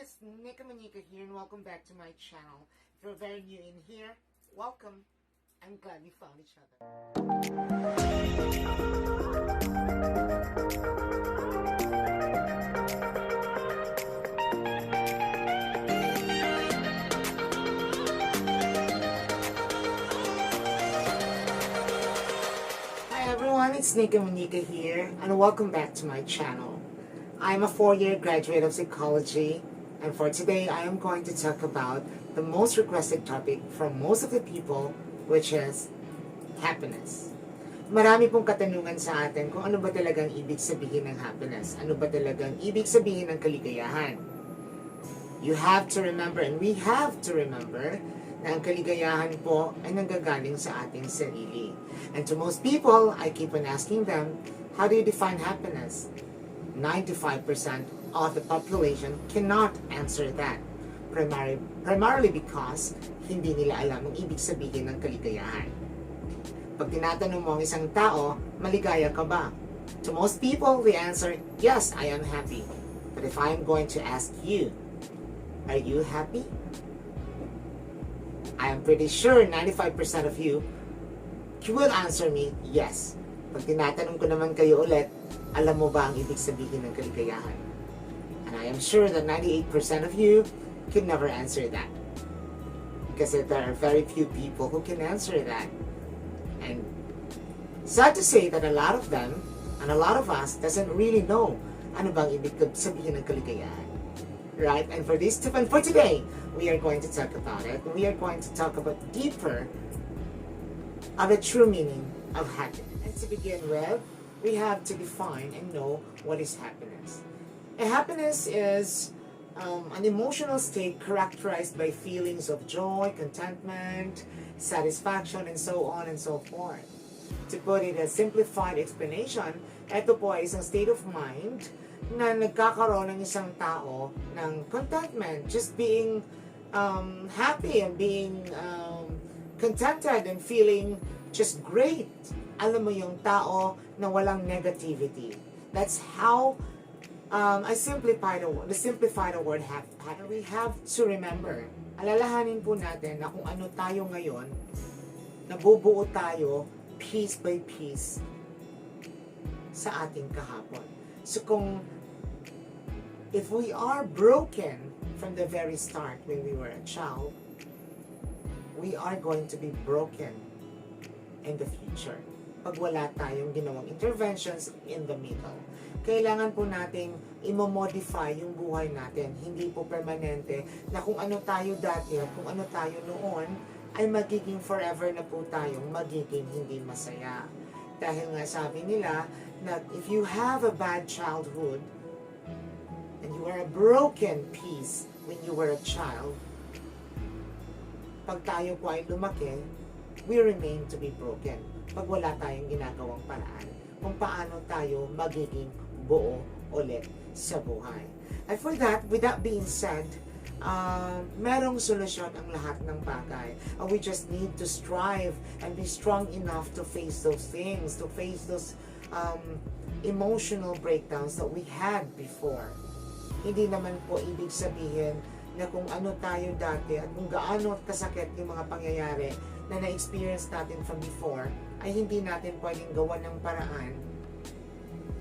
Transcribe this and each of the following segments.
it's Nika here and welcome back to my channel. If you're very new in here, welcome. I'm glad we found each other. Hi everyone, it's Nika here and welcome back to my channel. I'm a 4-year graduate of psychology, and for today I am going to talk about the most requested topic from most of the people, which is happiness. Marami pong katanungan sa atin kung ano ba talagang ibig sabihin ng happiness, ano ba talagang ibig sabihin ng kaligayahan. You have to remember, and we have to remember, na ang kaligayahan po ay nanggagaling sa ating sarili. And to most people, I keep on asking them, how do you define happiness? 95% of the population cannot answer that. Primarily because hindi nila alam ang ibig sabihin ng kaligayahan. Pag tinatanong mo ang isang tao, maligaya ka ba? To most people, the answer, yes, I am happy. But if I'm going to ask you, are you happy? I am pretty sure 95% of you will answer me, yes. Pag tinatanong ko naman kayo ulit, alam mo ba ang ibig sabihin ng kaligayahan? And I am sure that 98% of you can never answer that. Because there are very few people who can answer that. And sad to say that a lot of them, and a lot of us, doesn't really know ano bang ibig sabihin ng kaligayahan. Right? And for today, we are going to talk about it. We are going to talk about deeper of the true meaning of happiness. And to begin with, we have to define and know what is happiness. Happiness is an emotional state characterized by feelings of joy, contentment, satisfaction, and so on and so forth. To put it in a simplified explanation, ito po ay isang state of mind na nagkakaroon ng isang tao ng contentment, just being happy and being contented and feeling just great. Alam mo yung tao na walang negativity. That's how I simplify the word happy. We have to remember, alalahanin po natin na kung ano tayo ngayon, nabubuo tayo piece by piece sa ating kahapon. So if we are broken from the very start when we were a child, we are going to be broken in the future pag wala tayong ginawang interventions in the middle. Kailangan po nating i-modify yung buhay natin. Hindi po permanente na kung ano tayo dati at kung ano tayo noon ay magiging forever na po tayong magiging hindi masaya. Dahil nga sabi nila na if you have a bad childhood and you are a broken piece when you were a child, pag tayo po ay lumaki, we remain to be broken pag wala tayong ginagawang paraan kung paano tayo magiging buo ulit sa buhay. And for that, with that being said, merong solusyon ang lahat ng bagay. We just need to strive and be strong enough to face those things, to face those emotional breakdowns that we had before. Hindi naman po ibig sabihin na kung ano tayo dati at kung gaano kasakit yung mga pangyayari na na-experience natin from before, ay hindi natin pwedeng gawa ng paraan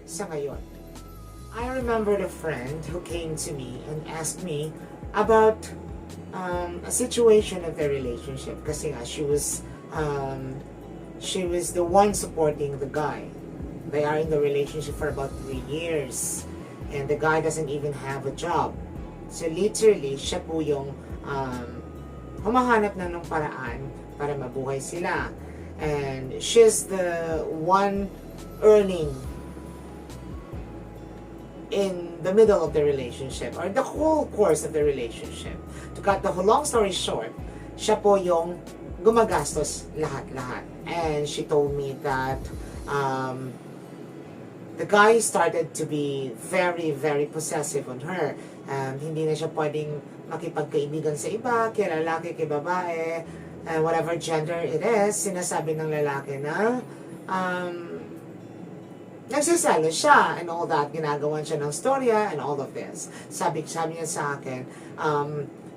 sa ngayon. I remembered a friend who came to me and asked me about a situation of their relationship kasi nga she was the one supporting the guy. They are in the relationship for about 3 years and the guy doesn't even have a job. So literally, siya po yung humahanap na ng paraan para mabuhay sila. And she's the one earning in the middle of the relationship or the whole course of the relationship. To cut the long story short, siya po yung gumagastos lahat-lahat. And she told me that the guy started to be very, very possessive on her. Hindi na siya pwedeng makipagkaibigan sa iba, kay lalaki, kay babae, whatever gender it is. Sinasabi ng lalaki na nagsasalo siya and all that, ginagawan siya ng storya and all of this. Sabi niya sa akin,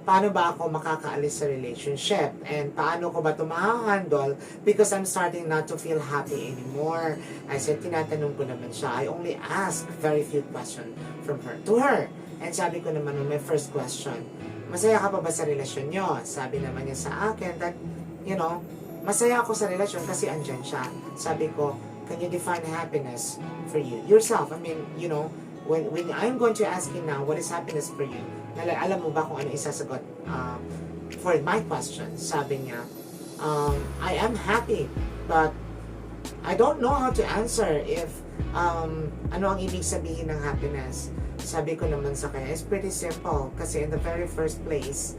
paano ba ako makakaalis sa relationship? And paano ko ba ito ma-handle? Because I'm starting not to feel happy anymore. I said, tinatanong ko naman siya. I only ask very few questions to her. And sabi ko naman, my first question, masaya ka pa ba sa relasyon nyo? Sabi naman niya sa akin that, masaya ako sa relasyon kasi andyan siya. Sabi ko, can you define happiness for you? Yourself. I mean, when I'm going to ask you now, what is happiness for you? Alam mo ba kung ano isasagot for my question? Sabi niya, I am happy, but I don't know how to answer if ano ang ibig sabihin ng happiness. Sabi ko naman sa kanya, it's pretty simple. Kasi in the very first place,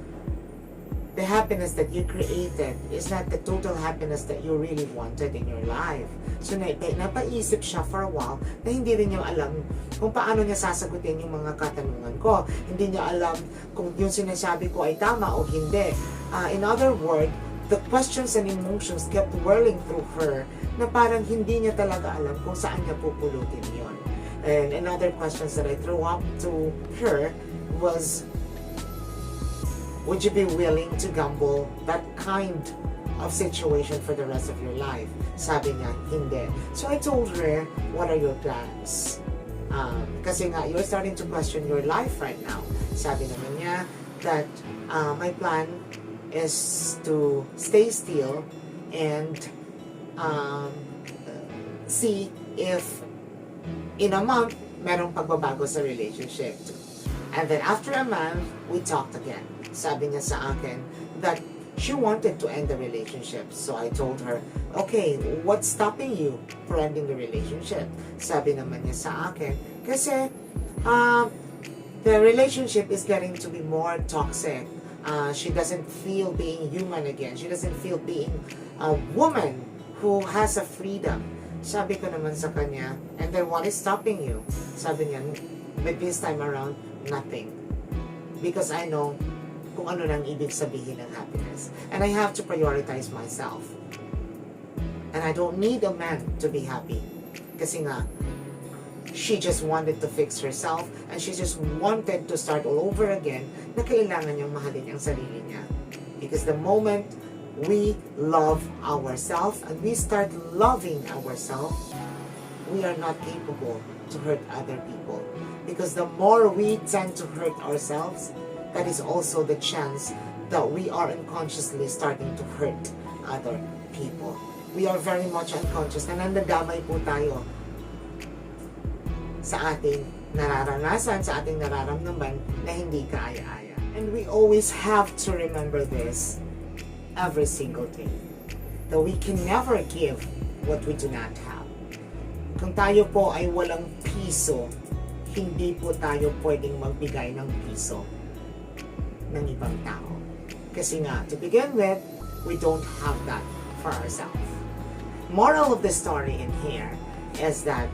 the happiness that you created is not the total happiness that you really wanted in your life. So, napaisip siya for a while na hindi rin niya alam kung paano niya sasagutin yung mga katanungan ko. Hindi niya alam kung yung sinasabi ko ay tama o hindi. In other words, the questions and emotions kept whirling through her na parang hindi niya talaga alam kung saan niya pupulutin yon. And another questions that I threw up to her was, would you be willing to gamble that kind of situation for the rest of your life? Sabi niya, hindi. So I told her, what are your plans? Kasi nga, you're starting to question your life right now. Sabi naman niya that my plan is to stay still and see if in a month, merong pagbabago sa relationship. And then after a month, we talked again. Sabi niya sa akin that she wanted to end the relationship. So I told her, okay, what's stopping you for ending the relationship? Sabi naman niya sa akin, kasi the relationship is getting to be more toxic. She doesn't feel being human again. She doesn't feel being a woman who has a freedom. Sabi ko naman sa kanya, and then what is stopping you? Sabi niya, but this time around, nothing. Because I know kung ano nang ibig sabihin ng happiness. And I have to prioritize myself. And I don't need a man to be happy. Kasi nga, she just wanted to fix herself and she just wanted to start all over again na kailangan niyang mahalin ang sarili niya. Because the moment we love ourselves and we start loving ourselves, we are not capable to hurt other people. Because the more we tend to hurt ourselves, that is also the chance that we are unconsciously starting to hurt other people. We are very much unconscious na nandadamay po tayo sa ating nararanasan, sa ating nararamdaman na hindi kaaya-aya. And we always have to remember this every single day. That we can never give what we do not have. Kung tayo po ay walang piso, hindi po tayo pwedeng magbigay ng piso ng ibang tao. Kasi nga, to begin with, we don't have that for ourselves. Moral of the story in here is that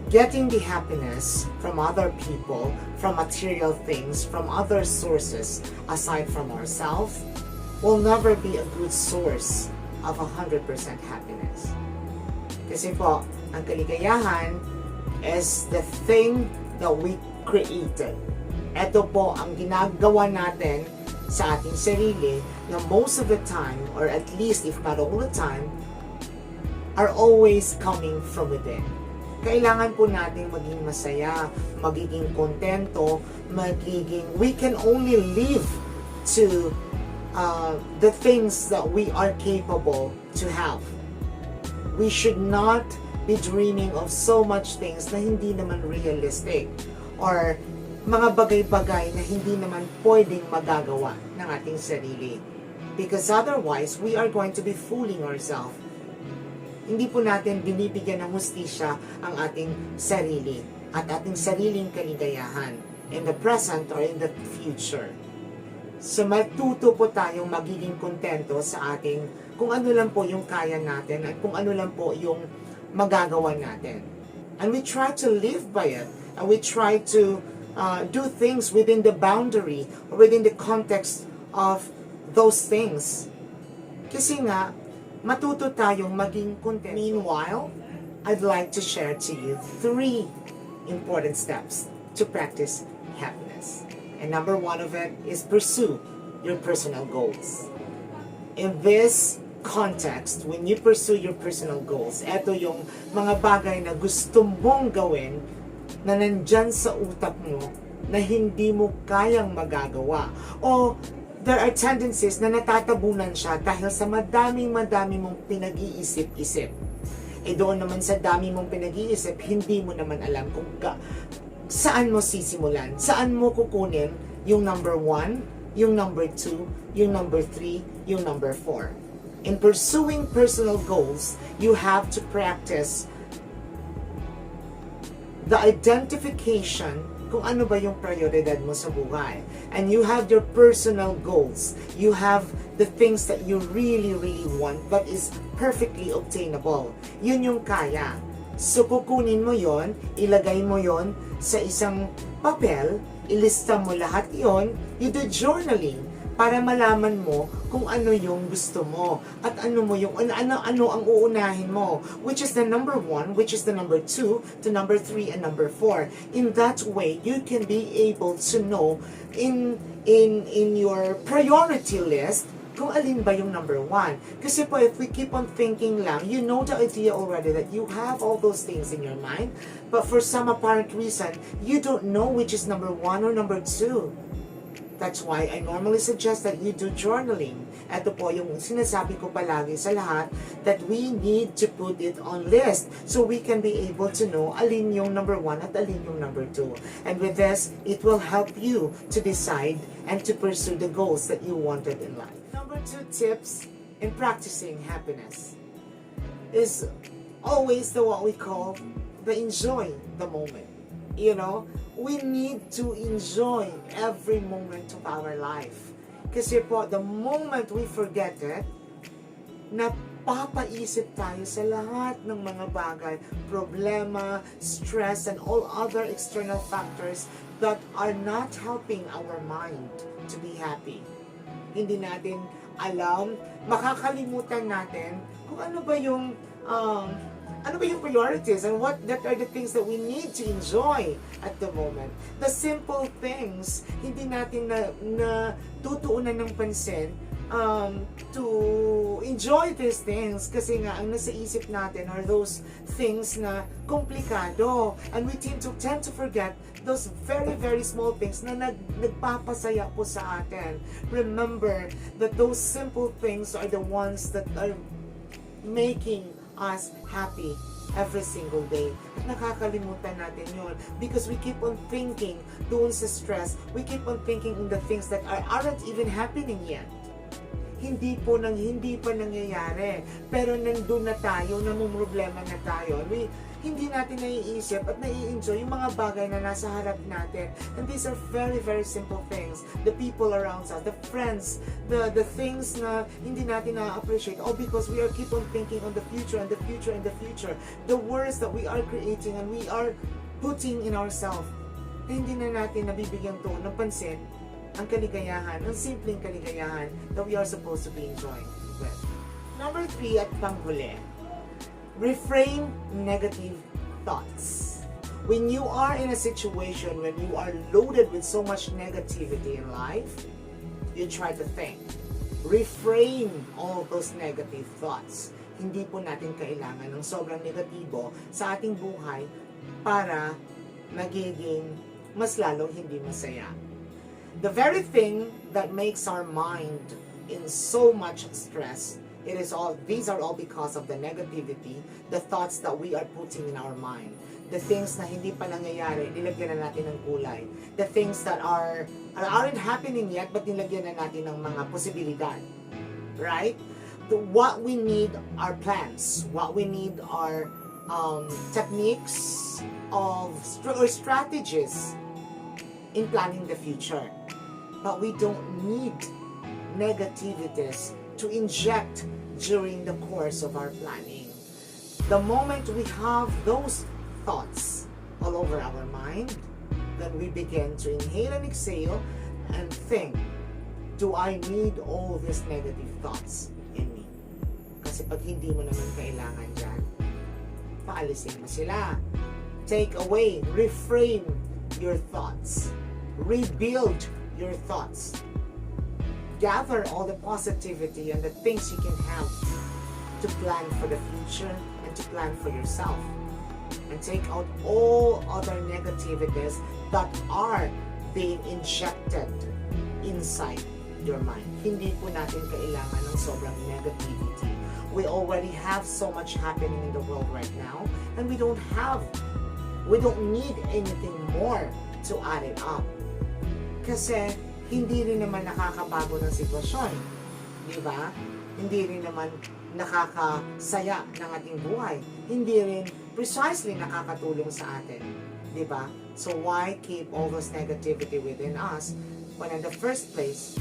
getting the happiness from other people, from material things, from other sources aside from ourselves, will never be a good source of 100% happiness. Kasi po, ang kaligayahan is the thing that we created. Ito po ang ginagawa natin sa ating sarili na most of the time, or at least if not all the time, are always coming from within. Kailangan po natin maging masaya, magiging kontento, we can only live to the things that we are capable to have. We should not be dreaming of so much things na hindi naman realistic or mga bagay-bagay na hindi naman pwedeng magagawa ng ating sarili. Because otherwise, we are going to be fooling ourselves. Hindi po natin binibigyan ng hustisya ang ating sarili at ating sariling kaligayahan in the present or in the future. So matuto po tayong magiging kontento sa ating kung ano lang po yung kaya natin at kung ano lang po yung magagawa natin. And we try to live by it. And we try to do things within the boundary or within the context of those things. Kasi nga, matuto tayong maging kontento. Meanwhile, I'd like to share to you 3 important steps to practice happiness. And number 1 of it is pursue your personal goals. In this context, when you pursue your personal goals, eto yung mga bagay na gusto mong gawin na nandyan sa utak mo na hindi mo kayang magagawa. O there are tendencies na natatabunan siya dahil sa madaming mong pinag-iisip-isip. Eh doon naman sa dami mong pinag-iisip, hindi mo naman alam kung saan mo sisimulan, saan mo kukunin yung number 1, yung number 2, yung number 3, yung number 4. In pursuing personal goals, you have to practice the identification kung ano ba yung prioridad mo sa buhay. And you have your personal goals. You have the things that you really want that is perfectly obtainable. Yun yung kaya. So kukunin mo yon, ilagay mo yon sa isang papel, ilista mo lahat yon, you do journaling para malaman mo kung ano yung gusto mo at ano ang uunahin mo, which is the number 1, which is the number 2, the number 3, and number 4. In that way, you can be able to know in your priority list kung alin ba yung number 1. Kasi po, if we keep on thinking lang, you know the idea already that you have all those things in your mind, but for some apparent reason, you don't know which is number 1 or number 2. That's why I normally suggest that you do journaling. Ito po yung sinasabi ko palagi sa lahat, that we need to put it on list so we can be able to know alin yung number 1 at alin yung number 2. And with this, it will help you to decide and to pursue the goals that you wanted in life. Number 2 tips in practicing happiness is always what we call the enjoy the moment. You know, we need to enjoy every moment of our life. Kasi po, the moment we forget it, napapaisip tayo sa lahat ng mga bagay, problema, stress, and all other external factors that are not helping our mind to be happy. Hindi natin alam, makakalimutan natin kung ano ba yung priorities and what that are the things that we need to enjoy at the moment. The simple things, hindi natin na tutuunan ng pansin to enjoy these things kasi nga ang nasa isip natin are those things na komplikado, and we tend to forget those very small things na nagpapasaya po sa atin. Remember that those simple things are the ones that are making us happy every single day. At nakakalimutan natin yun because we keep on thinking doon sa stress, we keep on thinking in the things that aren't even happening yet. Hindi pa nangyayari, pero nandun na tayo, namumroblema na tayo. Hindi natin naiisip at nai-enjoy yung mga bagay na nasa harap natin. And these are very simple things. The people around us, the friends, the things na hindi natin na-appreciate, all because we are keep on thinking on the future and the future and the future. The words that we are creating and we are putting in ourselves. Na hindi na natin nabibigyan to ng pansin ang kaligayahan, ang simpleng kaligayahan that we are supposed to be enjoying with. Number 3 at panghuli, refrain negative thoughts. When you are in a situation when you are loaded with so much negativity in life, you try to think. Refrain all those negative thoughts. Hindi po natin kailangan ng sobrang negatibo sa ating buhay para magiging mas lalong hindi masaya. The very thing that makes our mind in so much stress, these are all because of the negativity, the thoughts that we are putting in our mind. The things na hindi pa nangyayari, nilagyan na natin ng kulay. The things that aren't happening yet, but nilagyan na natin ng mga posibilidad. Right? What we need are plans. What we need are techniques or strategies in planning the future. But we don't need negativities to inject during the course of our planning. The moment we have those thoughts all over our mind, then we begin to inhale and exhale and think, do I need all these negative thoughts in me? Kasi pag hindi mo naman kailangan dyan, paalisin mo sila. Take away, reframe your thoughts. Rebuild your thoughts. Gather all the positivity and the things you can have to plan for the future and to plan for yourself. And take out all other negativities that are being injected inside your mind. Hindi po natin kailangan ng sobrang negativity. We already have so much happening in the world right now, and we don't need anything more to add it up. Kasi hindi rin naman nakakabago ng sitwasyon. Di ba? Hindi rin naman nakakasaya ng ating buhay. Hindi rin precisely nakakatulong sa atin. Di ba? So why keep all this negativity within us when in the first place,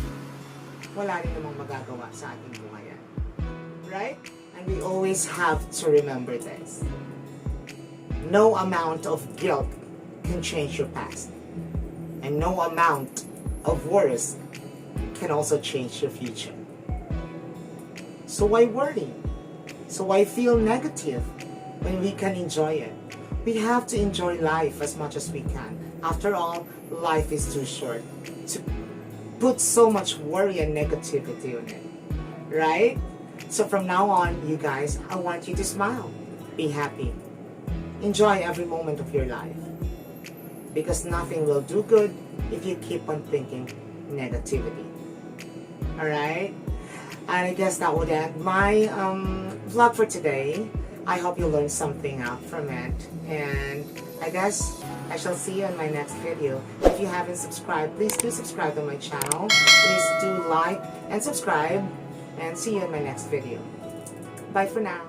wala rin namang magagawa sa ating buhay. Right? And we always have to remember this. No amount of guilt can change your past. And no amount of worries can also change your future. So why worry? So why feel negative when we can enjoy it? We have to enjoy life as much as we can. After all, life is too short to put so much worry and negativity on it. Right? So from now on, you guys, I want you to smile. Be happy. Enjoy every moment of your life. Because nothing will do good if you keep on thinking negativity. Alright? And I guess that would end my vlog for today. I hope you learned something out from it. And I guess I shall see you in my next video. If you haven't subscribed, please do subscribe to my channel. Please do like and subscribe. And see you in my next video. Bye for now.